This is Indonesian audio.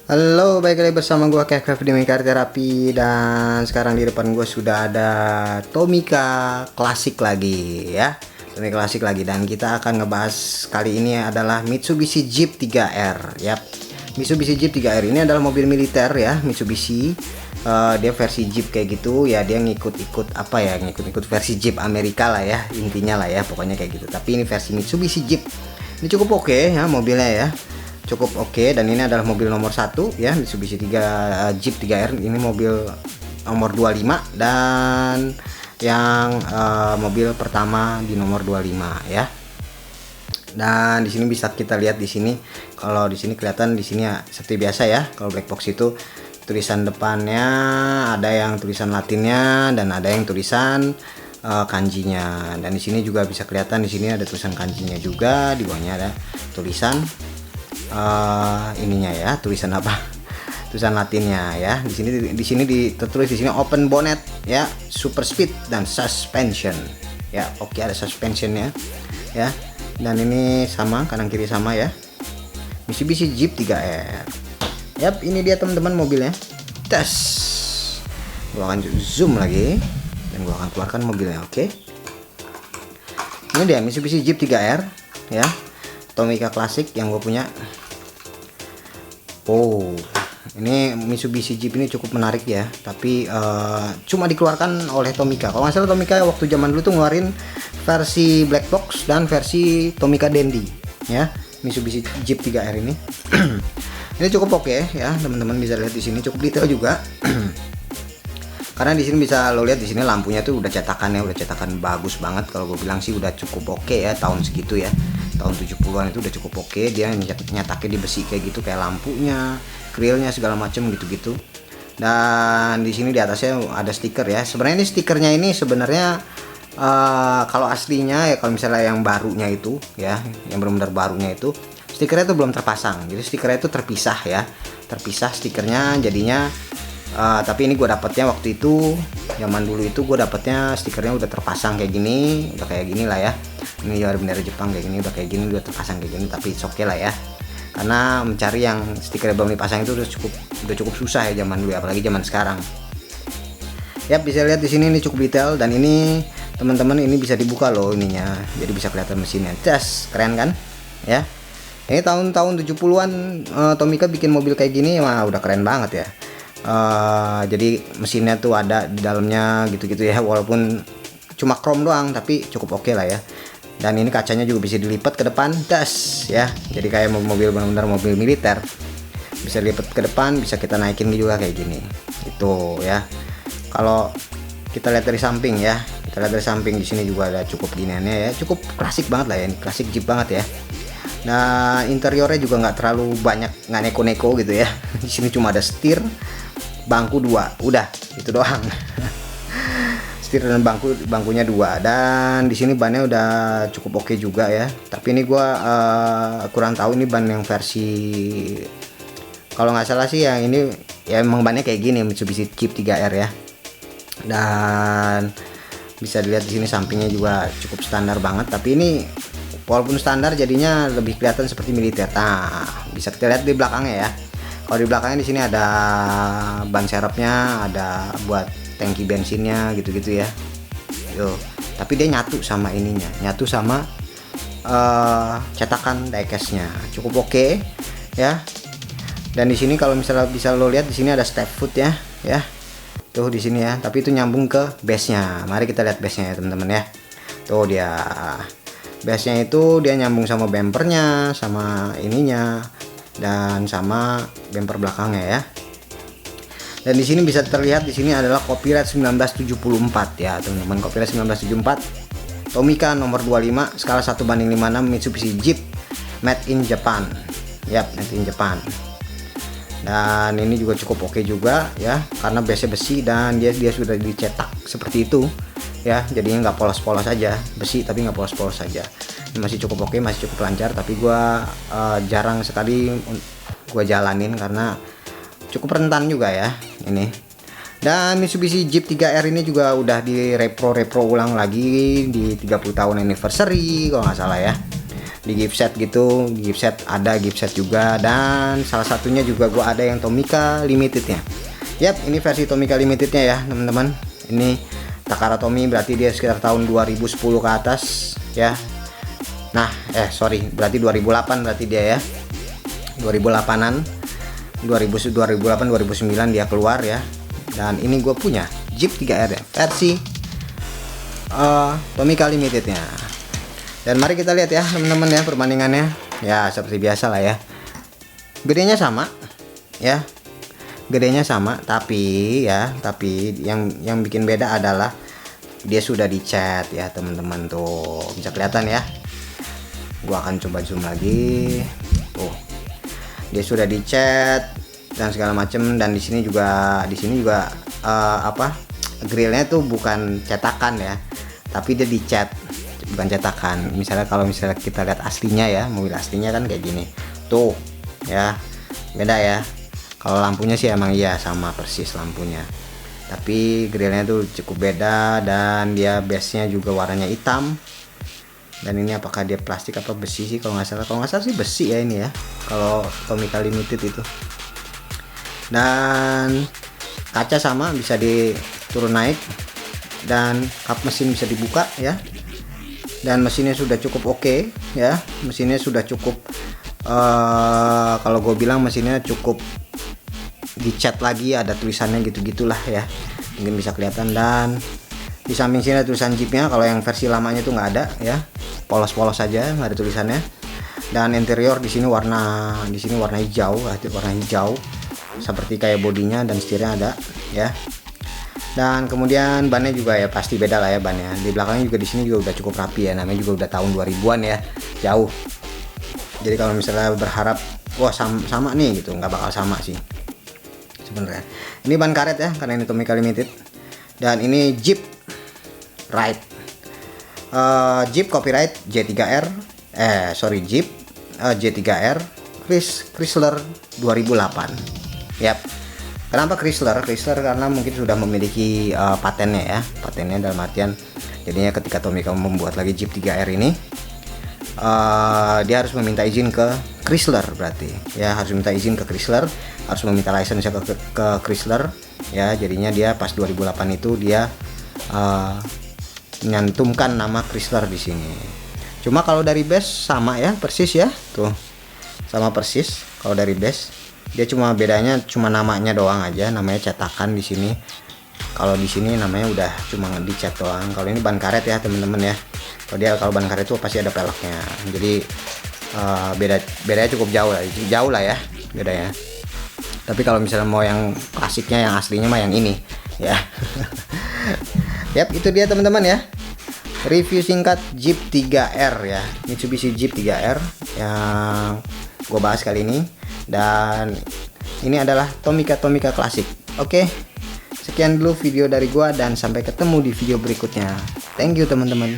Halo, balik lagi bersama gua Kevin di Car Therapy. Dan sekarang di depan gua sudah ada Tomica klasik lagi ya. Tomica klasik lagi, dan kita akan ngebahas kali ini adalah Mitsubishi Jeep 3R ya. Mitsubishi Jeep 3R ini adalah mobil militer ya, Mitsubishi. Dia versi Jeep kayak gitu ya, dia ngikut-ikut apa ya, ngikut-ikut versi Jeep Amerika lah ya, intinya lah ya, pokoknya kayak gitu. Tapi ini versi Mitsubishi Jeep. Ini cukup oke ya mobilnya ya, cukup oke. Dan ini adalah mobil nomor 1 ya, Mitsubishi Jeep 3R. Ini mobil nomor 25 dan yang mobil pertama di nomor 25 ya. Dan di sini bisa kita lihat di sini, kalau di sini kelihatan di sini ya seperti biasa ya. Kalau black box itu tulisan depannya ada yang tulisan Latinnya dan ada yang tulisan kanjinya. Dan di sini juga bisa kelihatan, di sini ada tulisan kanjinya juga, di bawahnya ada tulisan ininya ya, tulisan apa, tulisan Latinnya ya. Di sini tertulis di sini open bonnet ya, super speed dan suspension ya. Oke, ada suspensionnya ya. Dan ini sama, kanan kiri sama ya, Mitsubishi Jeep 3R. Yap, ini dia teman-teman mobilnya. Tes, gua akan zoom lagi dan gua akan keluarkan mobilnya. Oke, ini dia Mitsubishi Jeep 3R ya, Tomica klasik yang gue punya. Oh, ini Mitsubishi Jeep ini cukup menarik ya, tapi cuma dikeluarkan oleh Tomica. Kalau nggak salah Tomica waktu zaman dulu tuh ngeluarin versi black box dan versi Tomica Dandy ya, Mitsubishi Jeep 3R ini. Ini cukup oke ya, teman-teman bisa lihat di sini cukup detail juga. Karena di sini bisa lo lihat di sini lampunya tuh udah cetakannya, udah cetakan bagus banget. Kalau gue bilang sih udah cukup oke ya, tahun segitu ya, tahun 70-an itu udah cukup oke. Dia nyataknya di besi kayak gitu, kayak lampunya, grillnya segala macem gitu-gitu. Dan di sini di atasnya ada stiker ya. Sebenarnya ini stikernya ini sebenarnya kalau aslinya ya, kalau misalnya yang barunya itu ya, yang benar-benar barunya itu stikernya itu belum terpasang. Jadi stikernya itu terpisah ya, terpisah stikernya jadinya. Tapi ini gue dapetnya waktu itu, zaman dulu itu gue dapetnya stikernya udah terpasang kayak gini, udah kayak gini lah ya. Ini ya bendera Jepang kayak gini, udah kayak gini, udah terpasang kayak gini. Tapi oke lah ya, karena mencari yang stikernya belum dipasang itu udah cukup susah ya zaman dulu ya, apalagi zaman sekarang. Ya, bisa lihat di sini ini cukup detail. Dan ini teman-teman, ini bisa dibuka loh ininya, jadi bisa kelihatan mesinnya. Jas, keren kan ya. Ini tahun-tahun 70-an Tomica bikin mobil kayak gini, wah udah keren banget ya. Jadi mesinnya tuh ada di dalamnya gitu-gitu ya, walaupun cuma chrome doang tapi cukup oke lah ya. Dan ini kacanya juga bisa dilipat ke depan, das ya, jadi kayak mobil benar-benar mobil militer, bisa dilipat ke depan, bisa kita naikin juga kayak gini itu ya. Kalau kita lihat dari samping ya, kita lihat dari samping di sini juga ada cukup giniannya ya, cukup klasik banget lah ya, ini klasik Jeep banget ya. Nah, interiornya juga nggak terlalu banyak, nggak neko-neko gitu ya. Di sini cuma ada setir, bangku 2, udah itu doang. Setir dan bangkunya 2. Dan di sini bannya udah cukup oke juga ya. Tapi ini gua kurang tahu ini ban yang versi, kalau nggak salah sih yang ini ya emang bannya kayak gini, Mitsubishi Jeep 3R ya. Dan bisa dilihat di sini sampingnya juga cukup standar banget, tapi ini walaupun standar jadinya lebih kelihatan seperti militer. Nah, bisa kita lihat di belakangnya ya. Kalau di belakangnya di sini ada ban serepnya, ada buat tangki bensinnya gitu-gitu ya. Yo, tapi dia nyatu sama ininya, nyatu sama cetakan diecastnya. Cukup oke ya. Dan di sini kalau misalnya bisa lo lihat di sini ada step foot ya, ya. Tuh di sini ya, tapi itu nyambung ke base-nya. Mari kita lihat base-nya ya, teman-teman ya. Tuh dia. Base-nya itu dia nyambung sama bempernya, sama ininya, dan sama bemper belakangnya ya. Dan di sini bisa terlihat, di sini adalah copyright 1974 ya, teman-teman. Copyright 1974. Tomica nomor 25, skala 1:56, Mitsubishi Jeep, made in Japan. Yap, made in Japan. Dan ini juga cukup oke juga ya, karena base besi dan dia sudah dicetak seperti itu ya, jadinya nggak polos-polos aja, besi tapi nggak polos-polos aja. Ini masih cukup oke, masih cukup lancar. Tapi gua jarang sekali gua jalanin karena cukup rentan juga ya ini. Dan Mitsubishi Jeep 3R ini juga udah di repro ulang lagi di 30 tahun anniversary kalau nggak salah ya. di gift set gitu, di gift set ada gift set juga, dan salah satunya juga gua ada yang Tomica limitednya. Yap, ini versi Tomica limitednya ya teman-teman. Ini Takara Tomy, berarti dia sekitar tahun 2010 ke atas ya. Nah sorry, berarti 2008 berarti dia ya, 2008an, 2008 2009 dia keluar ya. Dan ini gue punya Jeep 3R ya, versi Tomica limitednya. Dan mari kita lihat ya teman-teman ya perbandingannya. Ya seperti biasa lah ya, gedenya sama ya, gedenya sama, tapi yang bikin beda adalah dia sudah dicat ya teman-teman. Tuh bisa kelihatan ya, gua akan coba zoom lagi. Tuh dia sudah dicat dan segala macem. Dan di sini juga grillnya tuh bukan cetakan ya, tapi dia dicat, bukan cetakan. Misalnya kalau kita lihat aslinya ya, mobil aslinya kan kayak gini tuh ya, beda ya. Kalau lampunya sih emang iya sama persis lampunya, tapi grillnya tuh cukup beda. Dan dia base nya juga warnanya hitam. Dan ini apakah dia plastik apa besi sih, kalau nggak salah sih besi ya ini ya, kalau Tomica limited itu. Dan kaca sama, bisa diturun naik, dan kap mesin bisa dibuka ya. Dan mesinnya sudah cukup oke ya, mesinnya sudah cukup kalau gue bilang mesinnya cukup dicat lagi, ada tulisannya gitu-gitulah ya, mungkin bisa kelihatan. Dan di samping sini ada tulisan Jeepnya, kalau yang versi lamanya tuh nggak ada ya, polos-polos saja, nggak ada tulisannya. Dan interior di sini warna hijau, warna hijau seperti kayak bodinya, dan setirnya ada ya. Dan kemudian bannya juga ya pasti beda lah ya bannya. Di belakangnya juga di sini juga udah cukup rapi ya, namanya juga udah tahun 2000-an ya, jauh. Jadi kalau misalnya berharap wah sama nih gitu, nggak bakal sama sih sebenarnya. Ini ban karet ya, karena ini Tomica limited. Dan ini Jeep Ride, Jeep copyright J3R, Jeep J3R Chrysler 2008. Yap. Kenapa Chrysler? Karena mungkin sudah memiliki patennya ya, patennya dalam artian jadinya ketika Tomica membuat lagi Jeep 3R ini, dia harus meminta izin ke Chrysler, berarti ya harus meminta izin ke Chrysler, harus meminta license ke Chrysler ya. Jadinya dia pas 2008 itu dia menyantumkan nama Chrysler di sini. Cuma kalau dari base sama ya, persis ya, tuh sama persis. Kalau dari base dia cuma bedanya cuma namanya doang aja, namanya cetakan di sini. Kalau di sini namanya udah cuma dicat doang. Kalau ini ban karet ya teman-teman ya. Kalau ban karet itu pasti ada peleknya. Jadi bedanya cukup jauh lah ya bedanya. Tapi kalau misalnya mau yang klasiknya, yang aslinya mah yang ini ya. Yap, itu dia teman-teman ya, review singkat Jeep 3R ya, Mitsubishi Jeep 3R yang gue bahas kali ini. Dan ini adalah Tomica klasik. Oke, sekian dulu video dari gua, dan sampai ketemu di video berikutnya. Thank you teman-teman.